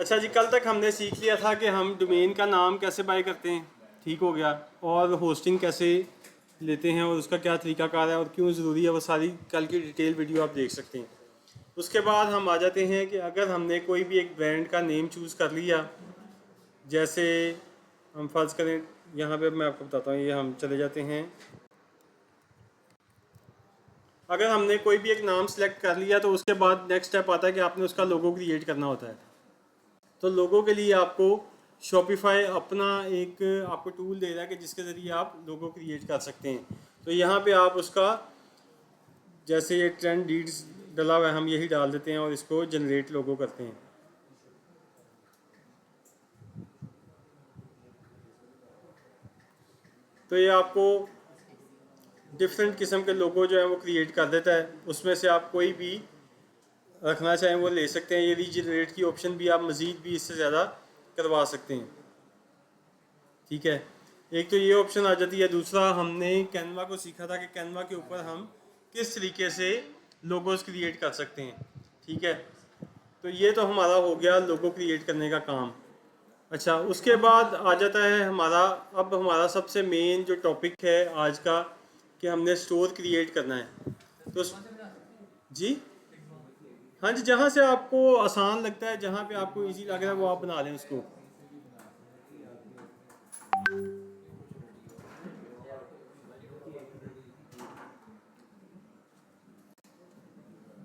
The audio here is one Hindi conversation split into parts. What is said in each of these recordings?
अच्छा जी, कल तक हमने सीख लिया था कि हम डोमेन का नाम कैसे बाय करते हैं, ठीक हो गया, और होस्टिंग कैसे लेते हैं और उसका क्या तरीकाकार है और क्यों ज़रूरी है, वो सारी कल की डिटेल वीडियो आप देख सकते हैं। उसके बाद हम आ जाते हैं कि अगर हमने कोई भी एक ब्रांड का नेम चूज़ कर लिया, जैसे हम फर्ज करें, यहाँ पे मैं आपको बताता हूँ, ये हम चले जाते हैं। अगर हमने कोई भी एक नाम सेलेक्ट कर लिया तो उसके बाद नेक्स्ट स्टेप आता है कि आपने उसका लोगो क्रिएट करना होता है। तो लोगों के लिए आपको शॉपिफाई अपना एक आपको टूल दे रहा है कि जिसके ज़रिए आप लोगो क्रिएट कर सकते हैं। तो यहाँ पे आप उसका, जैसे ये ट्रेंड लीड्स डला हुआ है, हम यही डाल देते हैं और इसको जनरेट लोगो करते हैं। तो ये आपको डिफरेंट किस्म के लोगो जो है वो क्रिएट कर देता है। उसमें से आप कोई भी रखना चाहें वो ले सकते हैं। ये रीजनरेट की ऑप्शन भी आप मज़ीद भी इससे ज़्यादा करवा सकते हैं, ठीक है। एक तो ये ऑप्शन आ जाती है। दूसरा, हमने कैनवा को सीखा था कि कैनवा के ऊपर हम किस तरीके से लोगोस क्रिएट कर सकते हैं, ठीक है। तो ये तो हमारा हो गया लोगो क्रिएट करने का काम। अच्छा, उसके बाद आ जाता है हमारा, अब हमारा सबसे मेन जो टॉपिक है आज का, कि हमने स्टोर क्रिएट करना है। तो जी हाँ जी, जहाँ से आपको आसान लगता है, जहाँ पे आपको इजी लग रहा है वो आप बना लें उसको।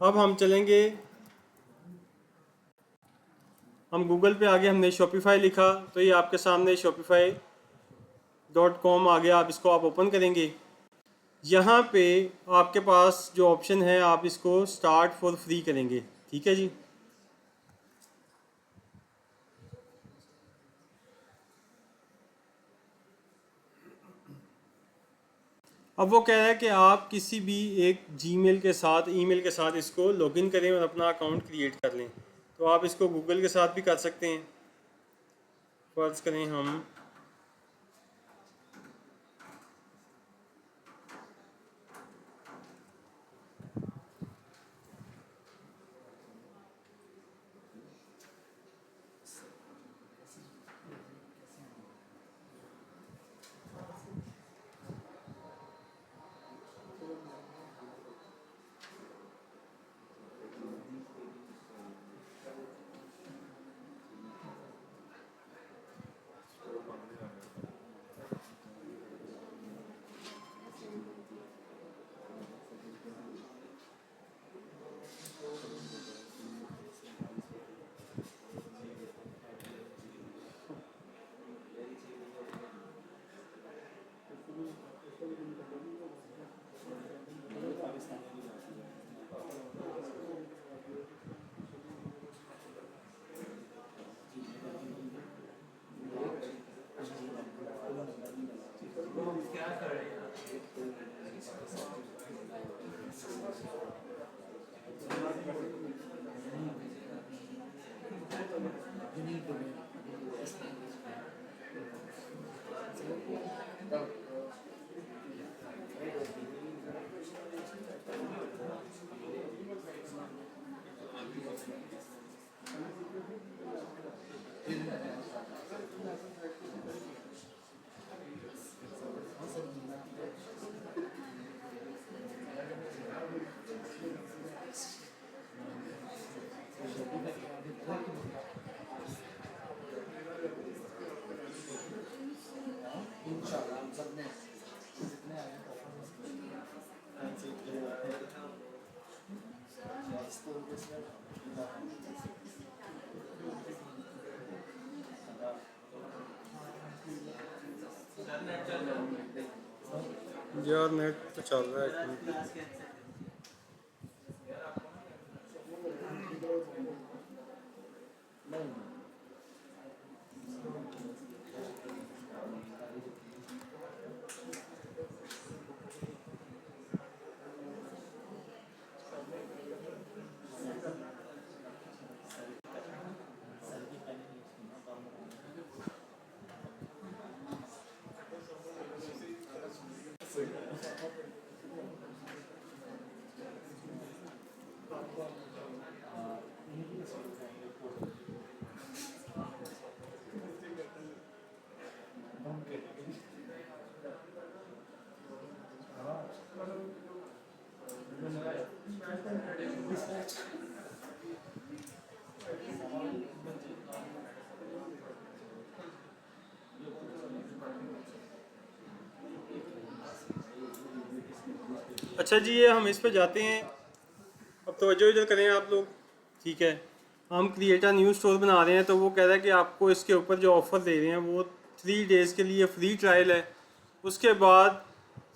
अब हम चलेंगे, हम गूगल पे आगे, हमने शॉपिफाई लिखा तो ये आपके सामने shopify.com आ गया। आप इसको आप ओपन करेंगे। यहाँ पे आपके पास जो ऑप्शन है आप इसको स्टार्ट फॉर फ्री करेंगे, ठीक है जी। अब वो कह रहा है कि आप किसी भी एक जीमेल के साथ, ईमेल के साथ इसको लॉगिन करें और अपना अकाउंट क्रिएट कर लें। तो आप इसको गूगल के साथ भी कर सकते हैं। फर्ज करें हम यार नेट तो चल रहा है। अच्छा जी, ये हम इस पे जाते हैं। अब तवज्जो इधर करें आप लोग, ठीक है। हम क्रिएट अ न्यू स्टोर बना रहे हैं, तो वो कह रहा है कि आपको इसके ऊपर जो ऑफ़र दे रहे हैं वो 3 डेज़ के लिए फ्री ट्रायल है। उसके बाद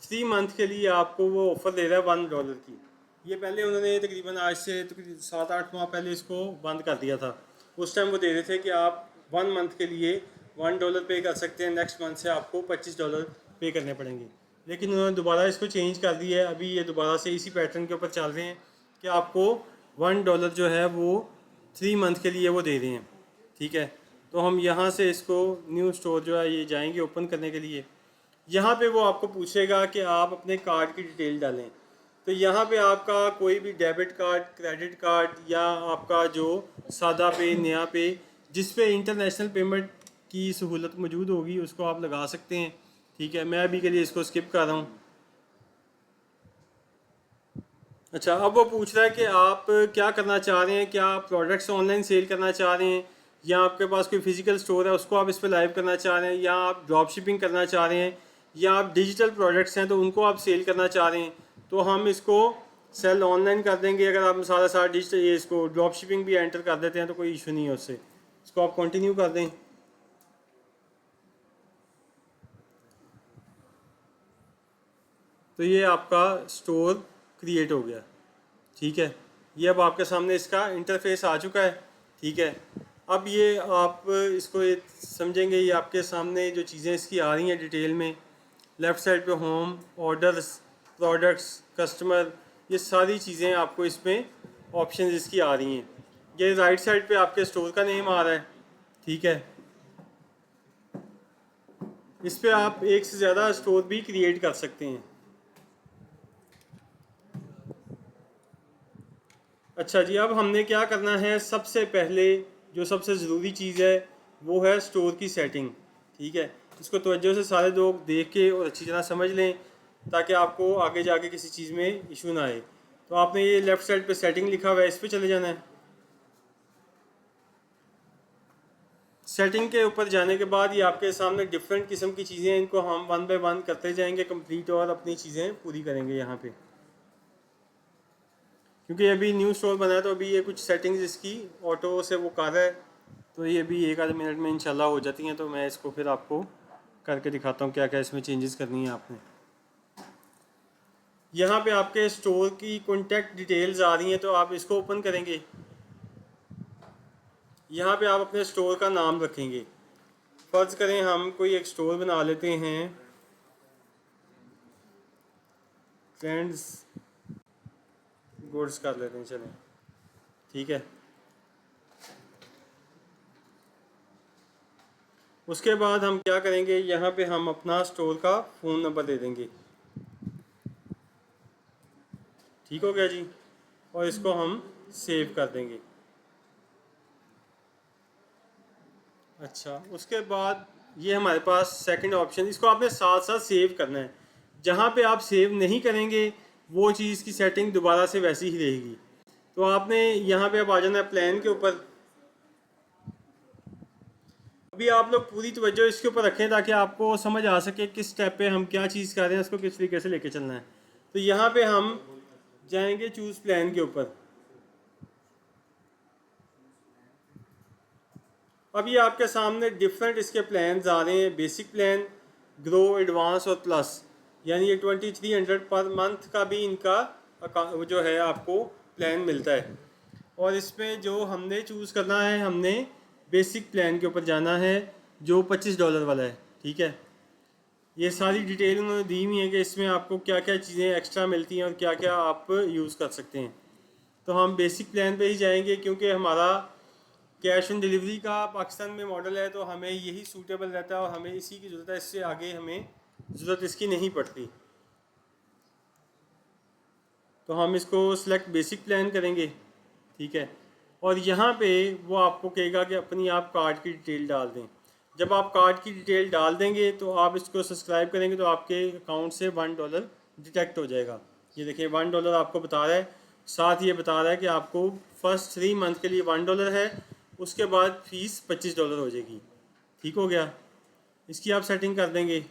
3 मंथ के लिए आपको वो ऑफ़र दे रहा है $1 की। ये पहले उन्होंने तकरीबन आज से तकरीबन 7-8 माह पहले इसको बंद कर दिया था। उस टाइम वो दे रहे थे कि आप 1 मंथ के लिए $1 पे कर सकते हैं, नेक्स्ट मंथ से आपको $25 पे करने पड़ेंगे। लेकिन उन्होंने दोबारा इसको चेंज कर दिया है। अभी ये दोबारा से इसी पैटर्न के ऊपर चल रहे हैं कि आपको $1 जो है वो 3 मंथ के लिए वो दे रहे हैं, ठीक है। तो हम यहाँ से इसको न्यू स्टोर जो है ये जाएंगे ओपन करने के लिए। यहाँ पे वो आपको पूछेगा कि आप अपने कार्ड की डिटेल डालें। तो यहाँ पे आपका कोई भी डेबिट कार्ड, क्रेडिट कार्ड या आपका जो सादा पे, नया पे, जिस पे इंटरनेशनल पेमेंट की सहूलत मौजूद होगी उसको आप लगा सकते हैं, ठीक है। मैं अभी के लिए इसको स्किप कर रहा हूँ। अच्छा, अब वो पूछ रहा है कि आप क्या करना चाह रहे हैं, क्या आप प्रोडक्ट्स ऑनलाइन सेल करना चाह रहे हैं, या आपके पास कोई फिजिकल स्टोर है उसको आप इस पर लाइव करना चाह रहे हैं, या आप ड्रॉप शिपिंग करना चाह रहे हैं, या आप डिजिटल प्रोडक्ट्स हैं तो उनको आप सेल करना चाह रहे हैं। तो हम इसको सेल ऑनलाइन कर देंगे। अगर आप सारा सारा डिजिटल ये इसको ड्रॉप शिपिंग भी एंटर कर देते हैं तो कोई इशू नहीं है उससे। इसको आप कंटिन्यू कर दें। तो ये आपका स्टोर क्रिएट हो गया, ठीक है। ये अब आपके सामने इसका इंटरफेस आ चुका है, ठीक है। अब ये आप इसको ये समझेंगे, ये आपके सामने जो चीज़ें इसकी आ रही हैं डिटेल में, लेफ़्ट साइड पे होम, ऑर्डर्स, प्रोडक्ट्स, कस्टमर, ये सारी चीज़ें आपको इसमें ऑप्शन इसकी आ रही हैं। ये राइट साइड पे आपके स्टोर का नेम आ रहा है, ठीक है। इस पे आप एक से ज़्यादा स्टोर भी क्रिएट कर सकते हैं। अच्छा जी, अब हमने क्या करना है, सबसे पहले जो सबसे ज़रूरी चीज़ है वो है स्टोर की सेटिंग, ठीक है। इसको तवज्जो से सारे लोग देख के और अच्छी तरह समझ लें ताकि आपको आगे जाके किसी चीज़ में इशू ना आए। तो आपने ये लेफ़्ट साइड पे सेटिंग लिखा हुआ है, इस पे चले जाना है। सेटिंग के ऊपर जाने के बाद ये आपके सामने डिफरेंट किस्म की चीज़ें हैं, इनको हम 1 बाय 1 करते जाएंगे कंप्लीट और अपनी चीज़ें पूरी करेंगे यहाँ पे। क्योंकि अभी न्यू स्टोर बना है तो अभी ये कुछ सेटिंग्स इसकी ऑटो से वो कर रहा है, तो ये भी 1 आध मिनट में इंशाल्लाह हो जाती हैं। तो मैं इसको फिर आपको करके दिखाता हूँ क्या क्या इसमें चेंजेस करनी है आपने। यहाँ पे आपके स्टोर की कॉन्टैक्ट डिटेल्स आ रही हैं, तो आप इसको ओपन करेंगे। यहाँ पे आप अपने स्टोर का नाम रखेंगे। फ़र्ज़ करें हम कोई एक स्टोर बना लेते हैं, फ्रेंड्स गुड्स कर लेते हैं, चलें, ठीक है। उसके बाद हम क्या करेंगे, यहाँ पे हम अपना स्टोर का फ़ोन नंबर दे देंगे, ठीक हो गया जी। और इसको हम सेव कर देंगे। अच्छा, उसके बाद ये हमारे पास सेकंड ऑप्शन, इसको आपने साथ साथ सेव करना है। जहाँ पे आप सेव नहीं करेंगे वो चीज़ की सेटिंग दोबारा से वैसी ही रहेगी। तो आपने यहाँ पे अब आ जाना है प्लान के ऊपर। अभी आप लोग पूरी तवज्जो इसके ऊपर रखें ताकि आपको समझ आ सके किस स्टेप पे हम क्या चीज़ कर रहे हैं, उसको किस तरीके से लेके चलना है। तो यहाँ पे हम जाएंगे चूज़ प्लान के ऊपर। अब ये आपके सामने डिफरेंट इसके प्लान्स आ रहे हैं, बेसिक प्लान, ग्रो, एडवांस और प्लस। यानी ये 2300 पर मंथ का भी इनका जो है आपको प्लान मिलता है। और इसमें जो हमने चूज़ करना है, हमने बेसिक प्लान के ऊपर जाना है जो $25 वाला है, ठीक है। ये सारी डिटेल उन्होंने दी हुई है कि इसमें आपको क्या क्या चीज़ें एक्स्ट्रा मिलती हैं और क्या क्या आप यूज़ कर सकते हैं। तो हम बेसिक प्लान पे ही जाएंगे क्योंकि हमारा कैश ऑन डिलीवरी का पाकिस्तान में मॉडल है, तो हमें यही सूटेबल रहता है और हमें इसी की ज़रूरत है। इससे आगे हमें ज़रूरत इसकी नहीं पड़ती। तो हम इसको सिलेक्ट बेसिक प्लान करेंगे, ठीक है। और यहाँ पे वो आपको कहेगा कि अपनी आप कार्ड की डिटेल डाल दें। जब आप कार्ड की डिटेल डाल देंगे तो आप इसको सब्सक्राइब करेंगे तो आपके अकाउंट से $1 डिटेक्ट हो जाएगा। ये देखिए $1 आपको बता रहा है। साथ ये बता रहा है कि आपको फर्स्ट 3 मंथ के लिए $1 है, उसके बाद फ़ीस $25 हो जाएगी, ठीक हो गया। इसकी आप सेटिंग कर देंगे।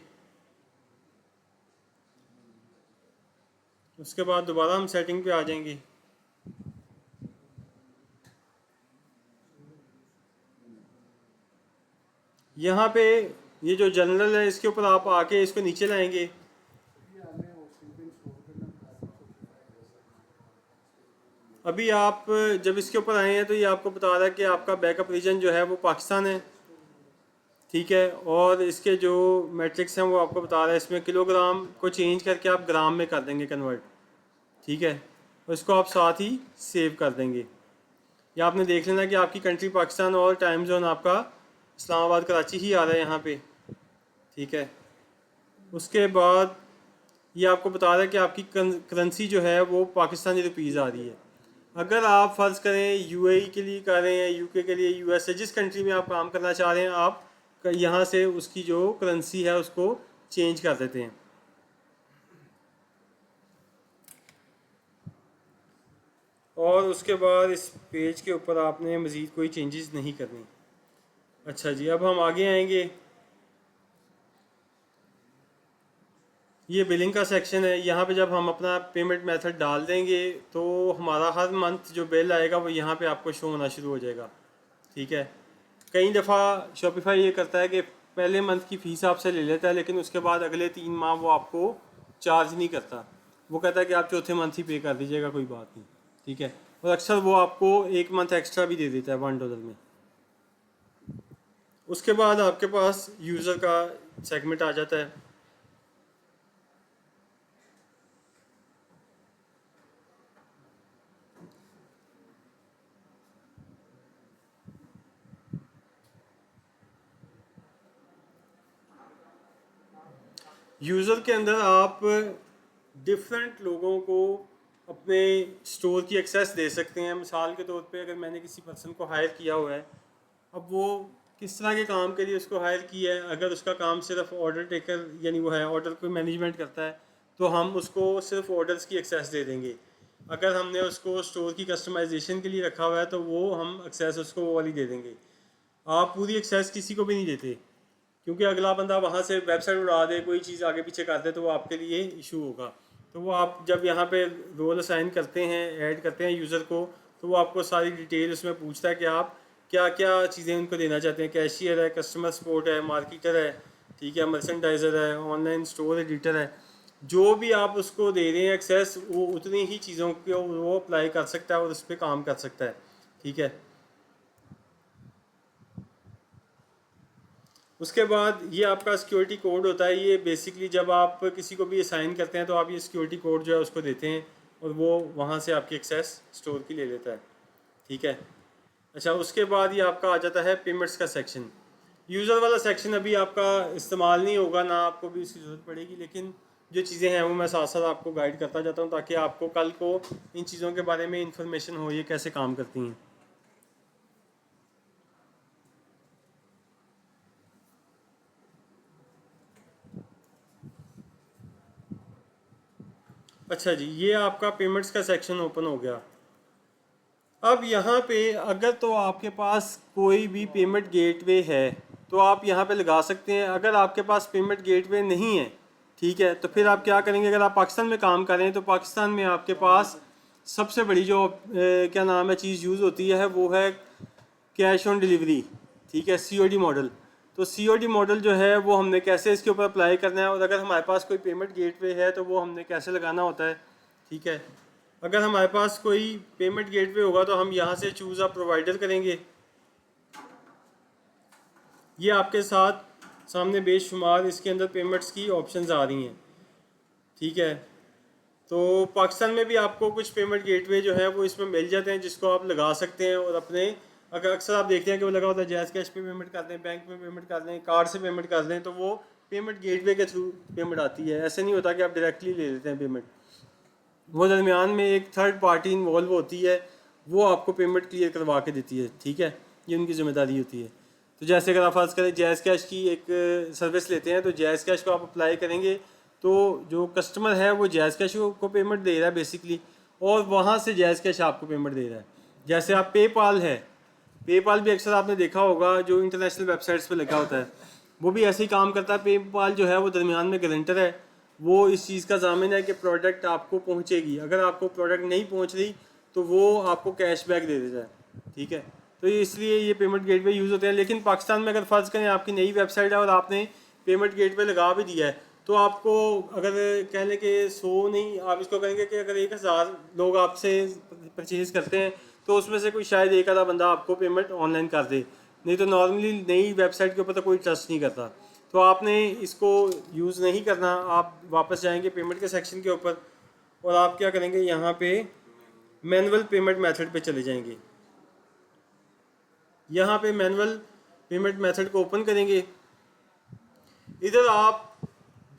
उसके बाद दोबारा हम सेटिंग पे आ जाएंगे। यहाँ पे ये जो जनरल है इसके ऊपर आप आके इसको नीचे लाएंगे। अभी आप जब इसके ऊपर आए हैं तो ये आपको बता रहा है कि आपका बैकअप रीजन जो है वो पाकिस्तान है, ठीक है। और इसके जो मैट्रिक्स हैं वो आपको बता रहा है, इसमें किलोग्राम को चेंज करके आप ग्राम में कर देंगे कन्वर्ट, ठीक है। और इसको आप साथ ही सेव कर देंगे। या आपने देख लेना कि आपकी कंट्री पाकिस्तान और टाइम जोन आपका इस्लामाबाद कराची ही आ रहा है यहाँ पे, ठीक है। उसके बाद ये आपको बता रहा है कि आपकी करेंसी जो है वो पाकिस्तानी रुपीज़ आ रही है। अगर आप फ़र्ज़ करें यूएई के लिए कर रहे हैं, यूके के लिए, यूएसए, जिस कंट्री में आप काम करना चाह रहे हैं, आप यहाँ से उसकी जो करेंसी है उसको चेंज कर देते हैं। और उसके बाद इस पेज के ऊपर आपने मज़ीद कोई चेंजेस नहीं करनी। अच्छा जी, अब हम आगे आएंगे। ये बिलिंग का सेक्शन है। यहाँ पे जब हम अपना पेमेंट मेथड डाल देंगे तो हमारा हर मंथ जो बिल आएगा वो यहाँ पे आपको शो होना शुरू हो जाएगा, ठीक है। कई दफ़ा शॉपिफाई ये करता है कि पहले मंथ की फ़ीस आपसे ले लेता है, लेकिन उसके बाद अगले 3 माह वो आपको चार्ज नहीं करता। वो कहता है कि आप चौथे मंथ ही पे कर दीजिएगा, कोई बात नहीं, ठीक है। और अक्सर वो आपको 1 मंथ एक्स्ट्रा भी दे देता है $1 में। उसके बाद आपके पास यूज़र का सेगमेंट आ जाता है। यूज़र के अंदर आप डिफरेंट लोगों को अपने स्टोर की एक्सेस दे सकते हैं। मिसाल के तौर पे अगर मैंने किसी पर्सन को हायर किया हुआ है, अब वो किस तरह के काम के लिए उसको हायर किया है, अगर उसका काम सिर्फ ऑर्डर टेकर यानी वो है ऑर्डर को मैनेजमेंट करता है तो हम उसको सिर्फ ऑर्डर्स की एक्सेस दे देंगे। अगर हमने उसको स्टोर की कस्टमाइजेशन के लिए रखा हुआ है तो वो हम एक्सेस उसको वो वाली दे देंगे। आप पूरी एक्सेस किसी को भी नहीं देते, क्योंकि अगला बंदा वहाँ से वेबसाइट उड़ा दे, कोई चीज़ आगे पीछे कर दे तो वो आपके लिए इशू होगा। तो वो आप जब यहाँ पे रोल असाइन करते हैं, ऐड करते हैं यूज़र को, तो वो आपको सारी डिटेल उसमें पूछता है कि आप क्या क्या चीज़ें उनको देना चाहते हैं। कैशियर है, कस्टमर सपोर्ट है, मार्केटर है, ठीक है, मर्चेंडाइज़र है, ऑनलाइन स्टोर एडिटर है। जो भी आप उसको दे रहे हैं एक्सेस, वो उतनी ही चीज़ों को वो अप्लाई कर सकता है और उस पर काम कर सकता है, ठीक है। उसके बाद ये आपका सिक्योरिटी कोड होता है। ये बेसिकली जब आप किसी को भी असाइन करते हैं तो आप ये सिक्योरिटी कोड जो है उसको देते हैं और वो वहाँ से आपकी एक्सेस स्टोर की ले लेता है, ठीक है। अच्छा, उसके बाद ये आपका आ जाता है पेमेंट्स का सेक्शन। यूज़र वाला सेक्शन अभी आपका इस्तेमाल नहीं होगा, ना आपको भी इसकी ज़रूरत पड़ेगी, लेकिन जो चीज़ें हैं वो मैं साथ साथ आपको गाइड करता जाता हूँ ताकि आपको कल को इन चीज़ों के बारे में इंफॉर्मेशन हो, ये कैसे काम करती हैं। अच्छा जी, ये आपका पेमेंट्स का सेक्शन ओपन हो गया। अब यहाँ पे अगर तो आपके पास कोई भी पेमेंट गेटवे है तो आप यहाँ पे लगा सकते हैं। अगर आपके पास पेमेंट गेटवे नहीं है, ठीक है, तो फिर आप क्या करेंगे। अगर आप पाकिस्तान में काम कर रहे हैं तो पाकिस्तान में आपके पास सबसे बड़ी जो क्या नाम है चीज़ यूज़ होती है वो है कैश ऑन डिलीवरी, ठीक है, सीओडी मॉडल। तो सीओडी मॉडल जो है वो हमने कैसे इसके ऊपर अप्लाई करना है, और अगर हमारे पास कोई पेमेंट गेटवे है तो वो हमने कैसे लगाना होता है, ठीक है। अगर हमारे पास कोई पेमेंट गेटवे होगा तो हम यहाँ से चूज़ अ प्रोवाइडर करेंगे। ये आपके साथ सामने बेशुमार इसके अंदर पेमेंट्स की ऑप्शंस आ रही हैं, ठीक है। तो पाकिस्तान में भी आपको कुछ पेमेंट गेटवे जो है वो इसमें मिल जाते हैं जिसको आप लगा सकते हैं। और अपने अगर अक्सर आप देखते हैं कि वो लगा होता है जैज़ कैश पे पेमेंट कर दें, बैंक में पेमेंट कर दें, कार्ड से पेमेंट कर दें, तो वो पेमेंट गेटवे के थ्रू पेमेंट आती है। ऐसे नहीं होता कि आप डायरेक्टली ले लेते हैं पेमेंट। वो दरमियान में एक थर्ड पार्टी इन्वॉल्व होती है, वो आपको पेमेंट क्लियर करवा के देती है, ठीक है। ये उनकी ज़िम्मेदारी होती है। तो जैसे अगर आप फर्ज करें जैज़ कैश की एक सर्विस लेते हैं तो जैज़ कैश को आप अप्लाई करेंगे तो जो कस्टमर है वो जैज़ कैश को पेमेंट दे रहा है बेसिकली, और वहाँ से जैज़ कैश आपको पेमेंट दे रहा है। जैसे आप पेपाल है, पेपाल भी अक्सर आपने देखा होगा जो इंटरनेशनल वेबसाइट्स पे लगा होता है, वो भी ऐसे ही काम करता है। पेपाल जो है वो दरमियान में गारंटर है, वो इस चीज़ का ज़ामिन है कि प्रोडक्ट आपको पहुंचेगी। अगर आपको प्रोडक्ट नहीं पहुंच रही तो वो आपको कैशबैक दे देता है, ठीक है। तो इसलिए ये पेमेंट गेटवे यूज़ होते हैं। लेकिन पाकिस्तान में अगर फ़र्ज़ करें आपकी नई वेबसाइट है और आपने पेमेंट गेटवे लगा भी दिया है, तो आपको अगर कह लें कि 100 नहीं, आप इसको कहेंगे कि अगर 1000 लोग आपसे परचेज़ करते हैं तो उसमें से कोई शायद एक आधा बंदा आपको पेमेंट ऑनलाइन कर दे, नहीं तो नॉर्मली नई वेबसाइट के ऊपर तो कोई ट्रस्ट नहीं करता। तो आपने इसको यूज़ नहीं करना। आप वापस जाएंगे पेमेंट के सेक्शन के ऊपर और आप क्या करेंगे, यहाँ पे मैनुअल पेमेंट मेथड पे चले जाएंगे। यहाँ पे मैनुअल पेमेंट मेथड को ओपन करेंगे। इधर आप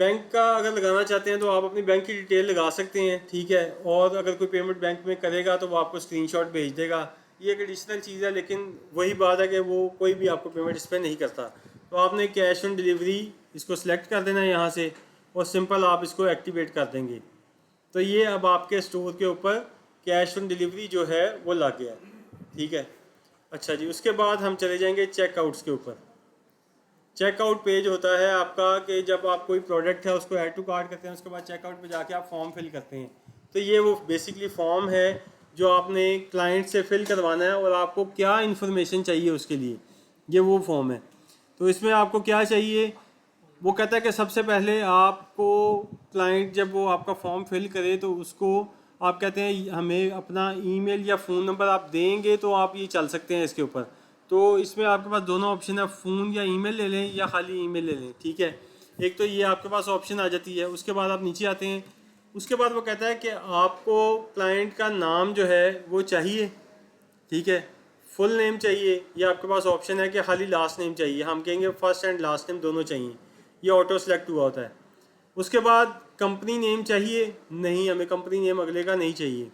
बैंक का अगर लगाना चाहते हैं तो आप अपनी बैंक की डिटेल लगा सकते हैं, ठीक है। और अगर कोई पेमेंट बैंक में करेगा तो वो आपको स्क्रीनशॉट भेज देगा। ये एक एडिशनल चीज़ है, लेकिन वही बात है कि वो कोई भी आपको पेमेंट इस पर नहीं करता। तो आपने कैश ऑन डिलीवरी इसको सिलेक्ट कर देना है यहाँ से और सिंपल आप इसको एक्टिवेट कर देंगे। तो ये अब आपके स्टोर के ऊपर कैश ऑन डिलीवरी जो है वो लग गया है, ठीक है। अच्छा जी, उसके बाद हम चले जाएंगे चेकआउट्स के ऊपर। चेकआउट पेज होता है आपका कि जब आप कोई प्रोडक्ट है उसको ऐड टू कार्ट करते हैं, उसके बाद चेकआउट पे जाके आप फॉर्म फिल करते हैं। तो ये वो बेसिकली फॉर्म है जो आपने क्लाइंट से फिल करवाना है और आपको क्या इन्फॉर्मेशन चाहिए उसके लिए, ये वो फॉर्म है। तो इसमें आपको क्या चाहिए, वो कहता है कि सबसे पहले आपको क्लाइंट जब वो आपका फॉर्म फिल करे तो उसको आप कहते हैं हमें अपना ईमेल या फ़ोन नंबर आप देंगे तो आप ये चल सकते हैं इसके ऊपर। तो इसमें आपके पास दोनों ऑप्शन है, फ़ोन या ईमेल ले लें या खाली ईमेल ले लें, ठीक है। एक तो ये आपके पास ऑप्शन आ जाती है। उसके बाद आप नीचे आते हैं। उसके बाद वो कहता है कि आपको क्लाइंट का नाम जो है वो चाहिए, ठीक है। फुल नेम चाहिए, ये आपके पास ऑप्शन है कि खाली लास्ट नेम चाहिए। हम कहेंगे फर्स्ट एंड लास्ट नेम दोनों चाहिए, ये ऑटो सेलेक्ट हुआ होता है। उसके बाद कंपनी नेम चाहिए, नहीं हमें कंपनी नेम अगले का नहीं चाहिए।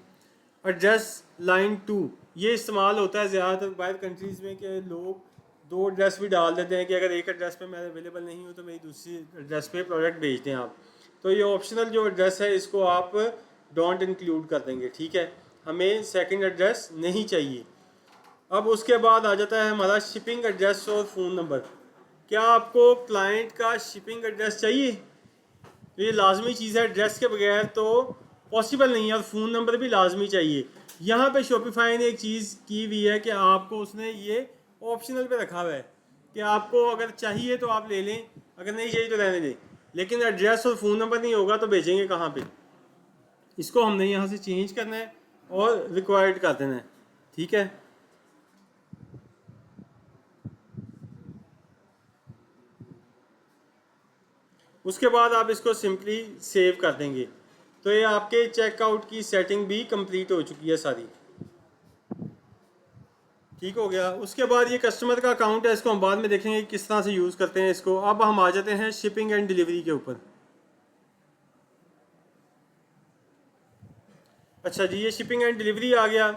एड्रेस लाइन 2 ये इस्तेमाल होता है ज़्यादातर बाहर कंट्रीज़ में कि लोग दो एड्रेस भी डाल देते हैं कि अगर एक एड्रेस पे मैं अवेलेबल नहीं हूँ तो मेरी दूसरी एड्रेस पे प्रोडक्ट भेज दें आप। तो ये ऑप्शनल जो एड्रेस है इसको आप डोंट इंक्लूड कर देंगे, ठीक है। हमें सेकंड एड्रेस नहीं चाहिए। अब उसके बाद आ जाता है हमारा शिपिंग एड्रेस और फ़ोन नंबर। क्या आपको क्लाइंट का शिपिंग एड्रेस चाहिए? तो ये लाजमी चीज़ है, एड्रेस के बगैर तो पॉसिबल नहीं है। और फ़ोन नंबर भी लाजमी चाहिए। यहाँ पे शॉपिफाई ने एक चीज़ की हुई है कि आपको उसने ये ऑप्शनल पे रखा हुआ है कि आपको अगर चाहिए तो आप ले लें, अगर नहीं चाहिए तो रहने दें। लेकिन एड्रेस और फ़ोन नंबर नहीं होगा तो भेजेंगे कहाँ पे? इसको हमने यहाँ से चेंज करना है और रिक्वायर्ड कर देना है, ठीक है। उसके बाद आप इसको सिंपली सेव कर देंगे। तो ये आपके चेकआउट की सेटिंग भी कंप्लीट हो चुकी है सारी, ठीक हो गया। उसके बाद ये कस्टमर का अकाउंट है, इसको हम बाद में देखेंगे किस तरह से यूज़ करते हैं इसको। अब हम आ जाते हैं शिपिंग एंड डिलीवरी के ऊपर। अच्छा जी, ये शिपिंग एंड डिलीवरी आ गया।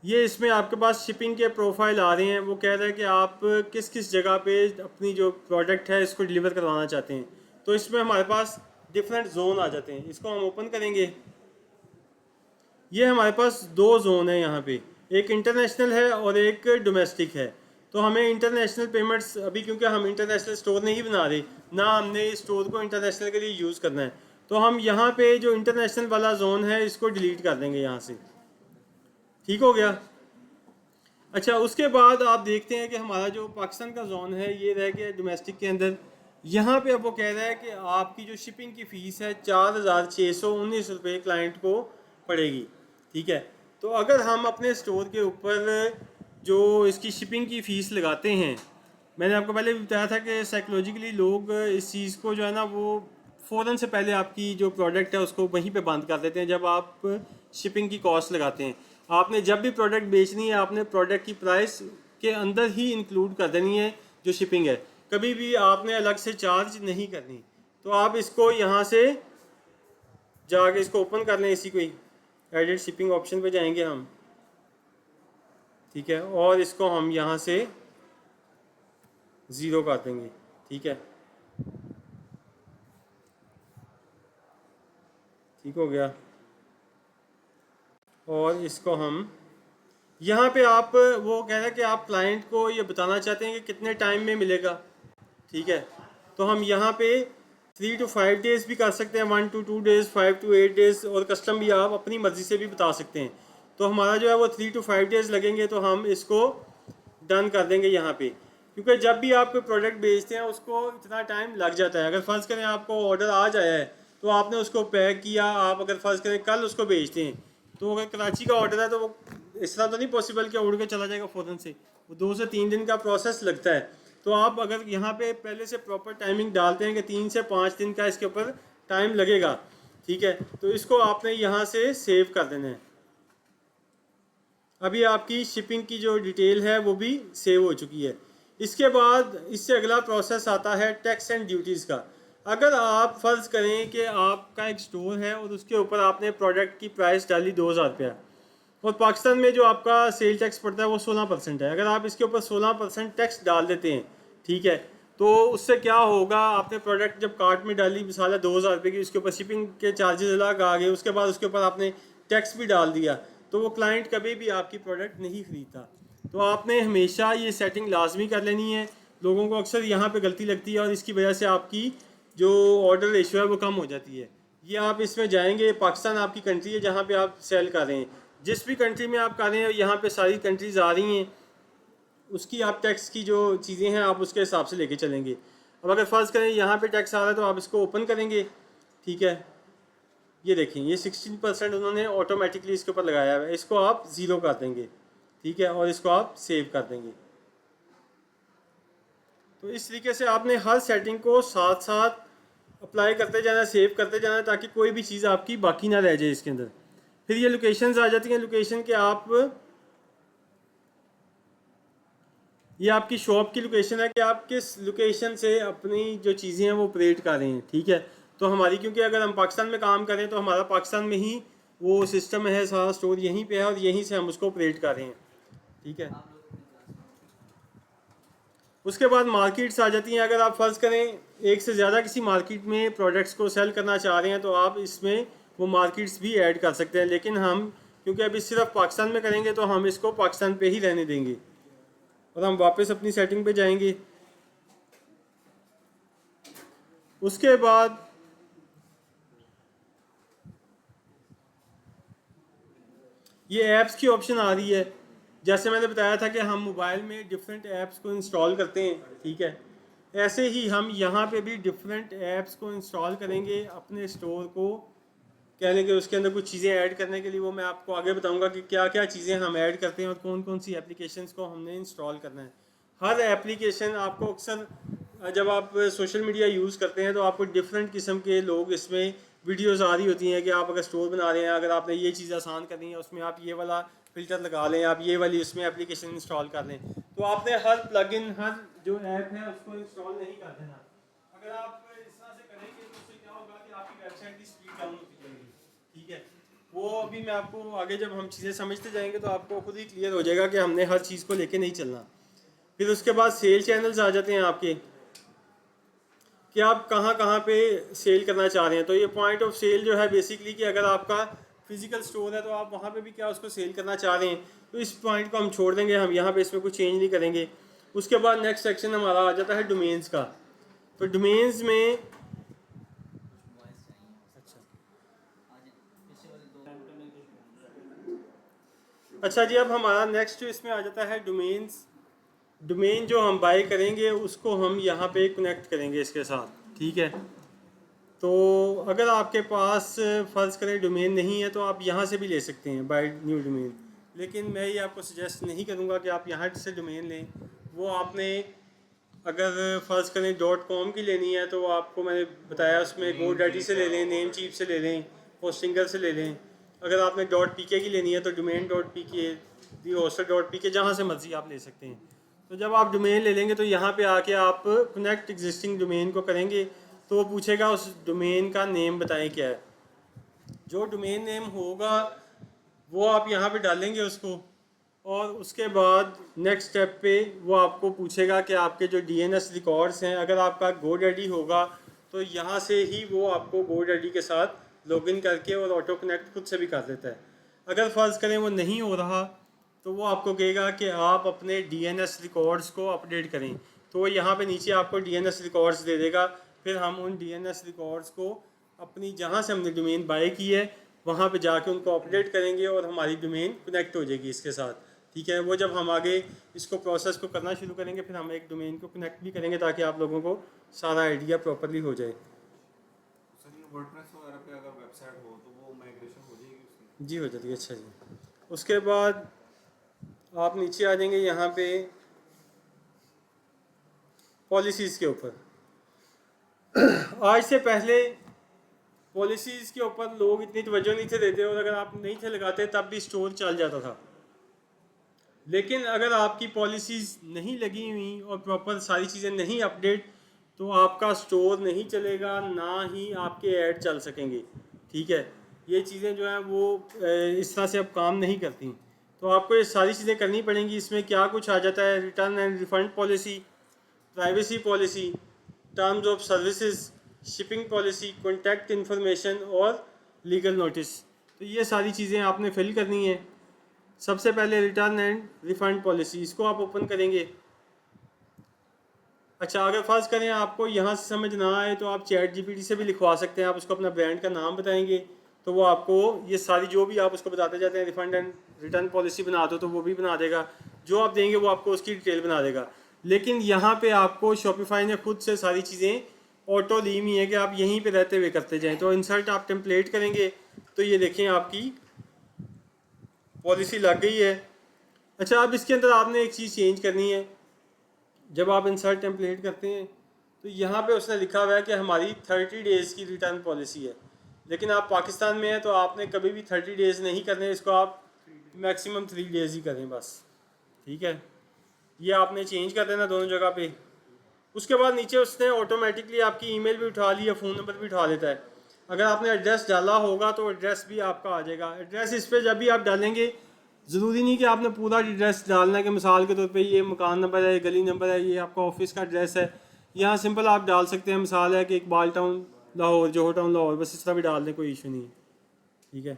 ये इसमें आपके पास शिपिंग के प्रोफाइल आ रहे हैं। वो कह रहा है कि आप किस किस जगह पे अपनी जो प्रोडक्ट है इसको डिलीवर करवाना चाहते हैं। तो इसमें हमारे पास डिफरेंट जोन आ जाते हैं। इसको हम ओपन करेंगे। ये हमारे पास दो जोन है यहाँ पे, एक इंटरनेशनल है और एक डोमेस्टिक है। तो हमें इंटरनेशनल पेमेंट्स अभी, क्योंकि हम इंटरनेशनल स्टोर नहीं बना रहे, ना हमने इस स्टोर को इंटरनेशनल के लिए यूज़ करना है, तो हम यहाँ पे जो इंटरनेशनल वाला जोन है इसको डिलीट कर देंगे यहाँ से, ठीक हो गया। अच्छा, उसके बाद आप देखते हैं कि हमारा जो पाकिस्तान का जोन है ये रह गया डोमेस्टिक के अंदर। यहाँ पे अब वो कह रहा है कि आपकी जो शिपिंग की फ़ीस है 4619 रुपये क्लाइंट को पड़ेगी, ठीक है। तो अगर हम अपने स्टोर के ऊपर जो इसकी शिपिंग की फ़ीस लगाते हैं, मैंने आपको पहले भी बताया था कि साइकोलॉजिकली लोग इस चीज़ को जो है ना वो फ़ौरन से पहले आपकी जो प्रोडक्ट है उसको वहीं पे बंद कर देते हैं जब आप शिपिंग की कॉस्ट लगाते हैं। आपने जब भी प्रोडक्ट बेचनी है आपने प्रोडक्ट की प्राइस के अंदर ही इंक्लूड कर देनी है जो शिपिंग है, कभी भी आपने अलग से चार्ज नहीं करनी। तो आप इसको यहाँ से जाके इसको ओपन कर लें, इसी को ही एडिट शिपिंग ऑप्शन पे जाएंगे हम, ठीक है। और इसको हम यहाँ से 0 कर देंगे, ठीक है। ठीक हो गया। और इसको हम यहाँ पे आप, वो कह रहे हैं कि आप क्लाइंट को ये बताना चाहते हैं कि कितने टाइम में मिलेगा, ठीक है। तो हम यहाँ पे 3 to 5 डेज़ भी कर सकते हैं, 1 to 2 डेज़, 5 to 8 डेज़, और कस्टम भी आप अपनी मर्ज़ी से भी बता सकते हैं। तो हमारा जो है वो 3 to 5 डेज़ लगेंगे, तो हम इसको डन कर देंगे यहाँ पे, क्योंकि जब भी आप कोई प्रोडक्ट बेचते हैं उसको इतना टाइम लग जाता है। अगर फ़र्ज़ करें आपको ऑर्डर आ जाया है तो आपने उसको पैक किया, आप अगर फ़र्ज़ करें कल उसको बेचते हैं, तो अगर कराची का ऑर्डर है तो वो इस तरह तो नहीं पॉसिबल कि उड़ के चला जाएगा फ़ौरन से, वो 2 से 3 दिन का प्रोसेस लगता है। तो आप अगर यहाँ पे पहले से प्रॉपर टाइमिंग डालते हैं कि 3 से 5 दिन का इसके ऊपर टाइम लगेगा, ठीक है, तो इसको आपने यहाँ से सेव कर देना है। अभी आपकी शिपिंग की जो डिटेल है वो भी सेव हो चुकी है। इसके बाद इससे अगला प्रोसेस आता है टैक्स एंड ड्यूटीज़ का। अगर आप फ़र्ज़ करें कि आपका एक स्टोर है और उसके ऊपर आपने प्रोडक्ट की प्राइस डाली 2000 रुपया, और पाकिस्तान में जो आपका सेल टैक्स पड़ता है वो 16% है। अगर आप इसके ऊपर 16% टैक्स डाल देते हैं, ठीक है, तो उससे क्या होगा, आपने प्रोडक्ट जब कार्ट में डाली मिसाल है 2000 रुपये की, उसके ऊपर शिपिंग के चार्जेस अलग आ गए, उसके बाद उसके ऊपर आपने टैक्स भी डाल दिया, तो वो क्लाइंट कभी भी आपकी प्रोडक्ट नहीं ख़रीदता। तो आपने हमेशा ये सेटिंग लाजमी कर लेनी है। लोगों को अक्सर यहाँ पे गलती लगती है और इसकी वजह से आपकी जो ऑर्डर रेशियो है वो कम हो जाती है। ये आप इसमें जाएंगे, पाकिस्तान आपकी कंट्री है जहाँ पे आप सेल कर रहे हैं, जिस भी कंट्री में आप कर रहे हैं यहाँ पे सारी कंट्रीज़ आ रही हैं, उसकी आप टैक्स की जो चीज़ें हैं आप उसके हिसाब से लेके चलेंगे। अब अगर फ़र्ज़ करें यहाँ पे टैक्स आ रहा है तो आप इसको ओपन करेंगे, ठीक है, ये देखें ये 16% उन्होंने ऑटोमेटिकली इसके ऊपर लगाया है, इसको आप ज़ीरो कर देंगे, ठीक है, और इसको आप सेव कर देंगे। तो इस तरीके से आपने हर सेटिंग को साथ साथ अप्लाई करते जाना, सेव करते जाना, ताकि कोई भी चीज़ आपकी बाकी ना रह जाए इसके अंदर। फिर ये लोकेशंस आ जाती हैं, लोकेशन के आप, ये आपकी शॉप की लोकेशन है कि आप किस लोकेशन से अपनी जो चीज़ें हैं वो ऑपरेट कर रहे हैं, ठीक है। तो हमारी, क्योंकि अगर हम पाकिस्तान में काम करें तो हमारा पाकिस्तान में ही वो सिस्टम है, सारा स्टोर यहीं पे है और यहीं से हम उसको ऑपरेट कर रहे हैं, ठीक है। उसके बाद मार्केट्स आ जाती हैं। अगर आप फ़र्ज़ करें एक से ज़्यादा किसी मार्केट में प्रोडक्ट्स को सेल करना चाह रहे हैं तो आप इसमें वो मार्केट्स भी ऐड कर सकते हैं, लेकिन हम क्योंकि अभी सिर्फ पाकिस्तान में करेंगे तो हम इसको पाकिस्तान पे ही रहने देंगे और हम वापस अपनी सेटिंग पे जाएंगे। उसके बाद ये ऐप्स की ऑप्शन आ रही है। जैसे मैंने बताया था कि हम मोबाइल में डिफरेंट ऐप्स को इंस्टॉल करते हैं, ठीक है, ऐसे ही हम यहाँ पे भी डिफरेंट ऐप्स को इंस्टॉल करेंगे अपने स्टोर को कहने के उसके अंदर कुछ चीज़ें ऐड करने के लिए। वो मैं आपको आगे बताऊंगा कि क्या क्या चीज़ें हम ऐड करते हैं और कौन कौन सी एप्लीकेशंस को हमने इंस्टॉल करना है। हर एप्लीकेशन आपको अक्सर जब आप सोशल मीडिया यूज़ करते हैं तो आपको डिफरेंट किस्म के लोग इसमें वीडियोस आ रही होती हैं कि आप अगर स्टोर बना रहे हैं, अगर आपने ये चीज़ आसान करनी है उसमें आप ये वाला फ़िल्टर लगा लें, आप ये वाली उसमें एप्लीकेशन इंस्टॉल कर लें। तो आपने हर प्लगइन, हर जो ऐप है उसको इंस्टॉल नहीं कर देना। अगर आप इस तरह से करेंगे तो उससे क्या होगा कि आपकी वेबसाइट की स्पीड डाउन होती जाएगी, ठीक है। वो अभी मैं आपको आगे जब हम चीज़ें समझते जाएंगे तो आपको खुद ही क्लियर हो जाएगा कि हमने हर चीज़ को लेके नहीं चलना। फिर उसके बाद सेल चैनल्स आ जाते हैं आपके कि आप कहाँ कहाँ पे सेल करना चाह रहे हैं। तो ये पॉइंट ऑफ सेल जो है बेसिकली कि अगर आपका फिजिकल स्टोर है तो आप वहाँ पे भी क्या उसको सेल करना चाह रहे हैं, तो इस पॉइंट को हम छोड़ देंगे, हम यहाँ पे इसमें कुछ चेंज नहीं करेंगे। उसके बाद नेक्स्ट सेक्शन हमारा आ जाता है डोमेन्स का। तो डोमेन्स में अच्छा जी, अब हमारा नेक्स्ट इसमें आ जाता है डोमेन्स। डोमेन जो हम बाय करेंगे उसको हम यहाँ पे कनेक्ट करेंगे इसके साथ, ठीक है। तो अगर आपके पास फ़र्ज़ करें डोमेन नहीं है तो आप यहाँ से भी ले सकते हैं बाय न्यू डोमेन, लेकिन मैं ये आपको सजेस्ट नहीं करूँगा कि आप यहाँ से डोमेन लें। वो आपने अगर फ़र्ज़ करें .com की लेनी है तो आपको मैंने बताया उसमें GoDaddy से ले लें, नेम चीप से ले लें, होस्टिंगर से ले लें। अगर आपने .pk की लेनी है तो domain.pk, thehoster.pk, जहाँ से मर्ज़ी आप ले सकते हैं। तो जब आप डोमेन ले लेंगे तो यहाँ पे आके आप कनेक्ट एग्जिस्टिंग डोमेन को करेंगे तो वो पूछेगा उस डोमेन का नेम बताएं क्या है। जो डोमेन नेम होगा वो आप यहाँ पे डालेंगे उसको, और उसके बाद नेक्स्ट स्टेप पे वो आपको पूछेगा कि आपके जो DNS रिकॉर्ड्स हैं, अगर आपका GoDaddy होगा तो यहाँ से ही वो आपको GoDaddy के साथ लॉगिन करके और ऑटो कनेक्ट खुद से भी कर देता है। अगर फ़र्ज़ करें वो नहीं हो रहा तो वो आपको कहेगा कि आप अपने DNS रिकॉर्ड्स को अपडेट करें, तो वो यहाँ पे नीचे आपको DNS रिकॉर्ड्स दे देगा। फिर हम उन DNS रिकॉर्ड्स को अपनी जहाँ से हमने डोमेन बाय की है वहाँ पे जाके उनको अपडेट करेंगे और हमारी डोमेन कनेक्ट हो जाएगी इसके साथ। ठीक है, वो जब हम आगे इसको प्रोसेस को करना शुरू करेंगे फिर हम एक डोमेन को कनेक्ट भी करेंगे ताकि आप लोगों को सारा आइडिया प्रॉपरली हो जाए। सर ये वर्डप्रेस वगैरह पे अगर वेबसाइट हो तो वो माइग्रेशन हो जाएगी उसकी? जी हो जाती है। अच्छा जी, उसके बाद आप नीचे आ जाएंगे यहाँ पे पॉलिसीज़ के ऊपर। आज से पहले पॉलिसीज़ के ऊपर लोग इतनी तवज्जो नहीं थे देते और अगर आप नहीं थे लगाते तब भी स्टोर चल जाता था। लेकिन अगर आपकी पॉलिसीज़ नहीं लगी हुई और प्रॉपर सारी चीज़ें नहीं अपडेट तो आपका स्टोर नहीं चलेगा, ना ही आपके ऐड चल सकेंगे। ठीक है, ये चीज़ें जो हैं वो इस तरह से अब काम नहीं करती। तो आपको ये सारी चीज़ें करनी पड़ेंगी। इसमें क्या कुछ आ जाता है, return and refund policy, privacy policy, terms of services, shipping policy, contact information और लीगल नोटिस। तो ये सारी चीज़ें आपने फिल करनी है। सबसे पहले रिटर्न एंड रिफंड पॉलिसी, इसको आप ओपन करेंगे। अच्छा, अगर फर्ज करें आपको यहाँ से समझ ना आए तो आप ChatGPT से भी लिखवा सकते हैं। आप उसको अपना ब्रांड का नाम बताएंगे तो वो आपको ये सारी जो भी आप उसको बताते जाते हैं रिफंड एंड रिटर्न पॉलिसी बना दो तो वो भी बना देगा। जो आप देंगे वो आपको उसकी डिटेल बना देगा। लेकिन यहाँ पे आपको शॉपिफाई ने खुद से सारी चीज़ें ऑटो ली हुई है कि आप यहीं पे रहते हुए करते जाएं। तो इंसर्ट आप टेम्पलेट करेंगे तो ये देखें आपकी पॉलिसी लग गई है। अच्छा, अब इसके अंदर आपने एक चीज़ चेंज करनी है। जब आप इंसर्ट टेम्पलेट करते हैं तो यहाँ पे उसने लिखा हुआ है कि हमारी 30 डेज़ की रिटर्न पॉलिसी है। लेकिन आप पाकिस्तान में हैं तो आपने कभी भी 30 डेज़ नहीं करने, इसको आप मैक्सिमम 3 डेज़ ही करें बस। ठीक है, ये आपने चेंज कर देना दोनों जगह पे। उसके बाद नीचे उसने ऑटोमेटिकली आपकी ईमेल भी उठा ली है, फ़ोन नंबर भी उठा लेता है। अगर आपने एड्रेस डाला होगा तो एड्रेस भी आपका आ जाएगा। एड्रेस इस पर जब भी आप डालेंगे ज़रूरी नहीं कि आपने पूरा एड्रेस डालना है कि मिसाल के तौर पे ये मकान नंबर है, ये गली नंबर है, ये आपका ऑफिस का एड्रेस है। यहाँ सिंपल आप डाल सकते हैं, मिसाल है कि इकबाल टाउन लाहौर, जोहर टाउन लाहौर, बस इस तरह भी डाल दें, कोई इशू नहीं है। ठीक है,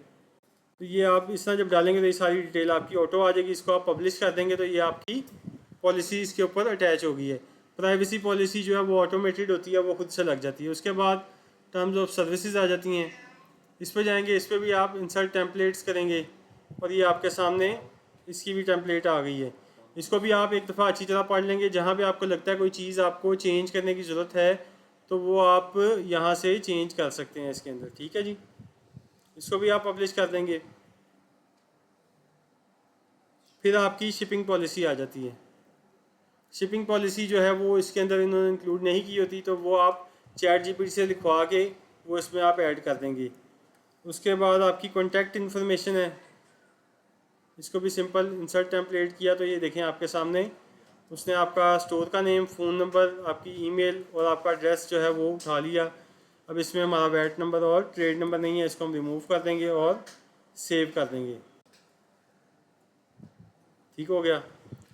तो ये आप इस तरह जब डालेंगे तो ये सारी डिटेल आपकी ऑटो आ जाएगी। इसको आप पब्लिश कर देंगे तो ये आपकी पॉलिसी इसके ऊपर अटैच हो गई है। प्राइवेसी पॉलिसी जो है वो ऑटोमेटेड होती है, वो खुद से लग जाती है। उसके बाद टर्म्स ऑफ सर्विसेज आ जाती हैं, इस पर जाएंगे। इस पर भी आप इंसर्ट टेम्पलेट्स करेंगे और ये आपके सामने इसकी भी टेम्पलेट आ गई है। इसको भी आप एक दफ़ा अच्छी तरह पढ़ लेंगे। जहाँ भी आपको लगता है कोई चीज़ आपको चेंज करने की ज़रूरत है तो वो आप यहाँ से चेंज कर सकते हैं इसके अंदर। ठीक है जी, इसको भी आप पब्लिश कर देंगे। फिर आपकी शिपिंग पॉलिसी आ जाती है। शिपिंग पॉलिसी जो है वो इसके अंदर इन्होंने इंक्लूड नहीं की होती, तो वो आप ChatGPT से लिखवा के वो इसमें आप ऐड कर देंगे। उसके बाद आपकी कॉन्टैक्ट इन्फॉर्मेशन है, इसको भी सिंपल इंसर्ट टेम्पलेट किया तो ये देखें आपके सामने उसने आपका स्टोर का नेम, फ़ोन नंबर, आपकी ईमेल और आपका एड्रेस जो है वो उठा लिया। अब इसमें हमारा वैट नंबर और ट्रेड नंबर नहीं है, इसको हम रिमूव कर देंगे और सेव कर देंगे। ठीक हो गया,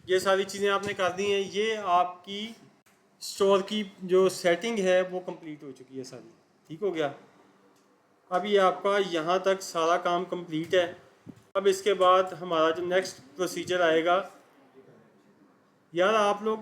ये सारी चीज़ें आपने कर दी हैं। ये आपकी स्टोर की जो सेटिंग है वो कंप्लीट हो चुकी है सारी। ठीक हो गया, अब ये आपका यहाँ तक सारा काम कंप्लीट है। अब इसके बाद हमारा जो नेक्स्ट प्रोसीजर आएगा, यार आप लोग